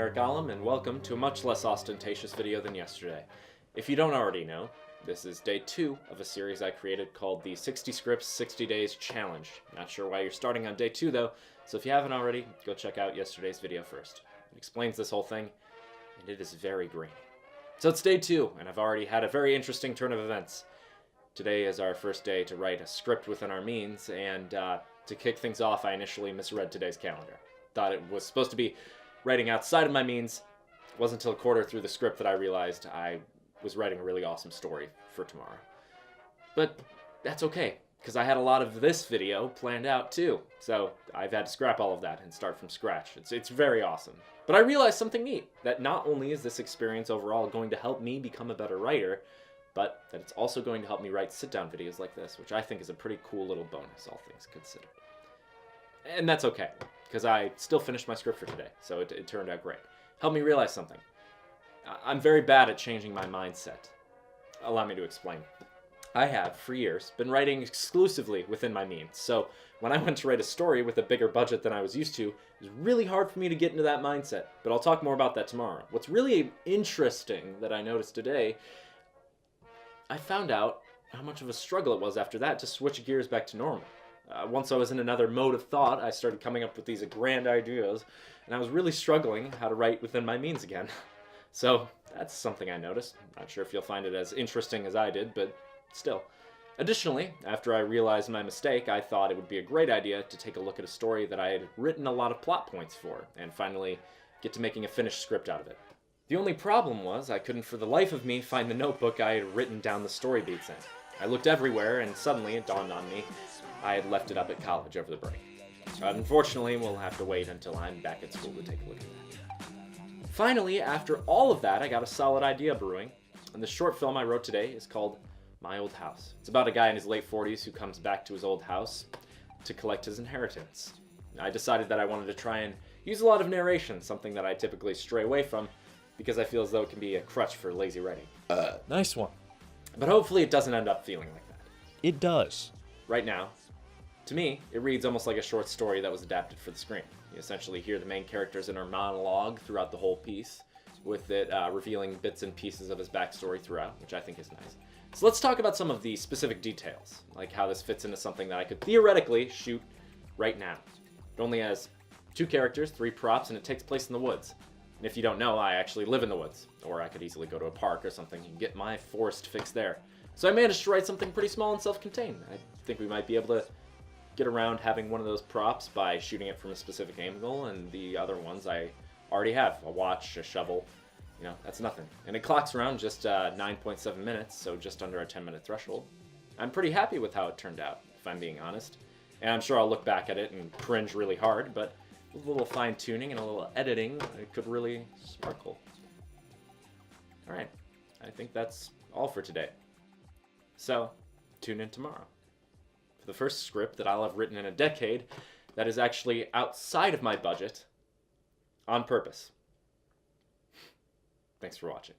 Eric Gollum, and welcome to a much less ostentatious video than yesterday. If you don't already know, this is day 2 of a series I created called the 60 Scripts 60 Days Challenge. Not sure why you're starting on day 2 though, so if you haven't already, go check out yesterday's video first. It explains this whole thing, and it is very grainy. So it's day 2, and I've already had a very interesting turn of events. Today is our first day to write a script within our means, and to kick things off, I initially misread today's calendar. Thought it was supposed to be writing outside of my means. It wasn't until a quarter through the script that I realized I was writing a really awesome story for tomorrow. But that's okay, because I had a lot of this video planned out too. So I've had to scrap all of that and start from scratch. It's very awesome. But I realized something neat, that not only is this experience overall going to help me become a better writer, but that it's also going to help me write sit-down videos like this, which I think is a pretty cool little bonus, all things considered. And that's okay, because I still finished my script for today, so it turned out great. Helped me realize something. I'm very bad at changing my mindset. Allow me to explain. I have, for years, been writing exclusively within my means, so when I went to write a story with a bigger budget than I was used to, it was really hard for me to get into that mindset, but I'll talk more about that tomorrow. What's really interesting that I noticed today, I found out how much of a struggle it was after that to switch gears back to normal. Once I was in another mode of thought, I started coming up with these grand ideas, and I was really struggling how to write within my means again. So that's something I noticed. Not sure if you'll find it as interesting as I did, but still. Additionally, after I realized my mistake, I thought it would be a great idea to take a look at a story that I had written a lot of plot points for, and finally get to making a finished script out of it. The only problem was I couldn't for the life of me find the notebook I had written down the story beats in. I looked everywhere, and suddenly it dawned on me I had left it up at college over the break. So unfortunately, we'll have to wait until I'm back at school to take a look at that. Finally, after all of that, I got a solid idea brewing, and the short film I wrote today is called My Old House. It's about a guy in his late 40s who comes back to his old house to collect his inheritance. I decided that I wanted to try and use a lot of narration, something that I typically stray away from, because I feel as though it can be a crutch for lazy writing. Nice one. But hopefully it doesn't end up feeling like that. It does. Right now, to me, it reads almost like a short story that was adapted for the screen. You essentially hear the main character's inner monologue throughout the whole piece, with it revealing bits and pieces of his backstory throughout, which I think is nice. So let's talk about some of the specific details, like how this fits into something that I could theoretically shoot right now. It only has 2 characters, 3 props, and it takes place in the woods. And if you don't know, I actually live in the woods, or I could easily go to a park or something and get my forest fix there. So I managed to write something pretty small and self-contained. I think we might be able to get around having one of those props by shooting it from a specific angle, and the other ones I already have. A watch, a shovel, you know, that's nothing. And it clocks around just 9.7 minutes, so just under a 10-minute threshold. I'm pretty happy with how it turned out, if I'm being honest. And I'm sure I'll look back at it and cringe really hard, but with a little fine-tuning and a little editing, it could really sparkle. Alright, I think that's all for today. So, tune in tomorrow for the first script that I'll have written in a decade that is actually outside of my budget on purpose. Thanks for watching.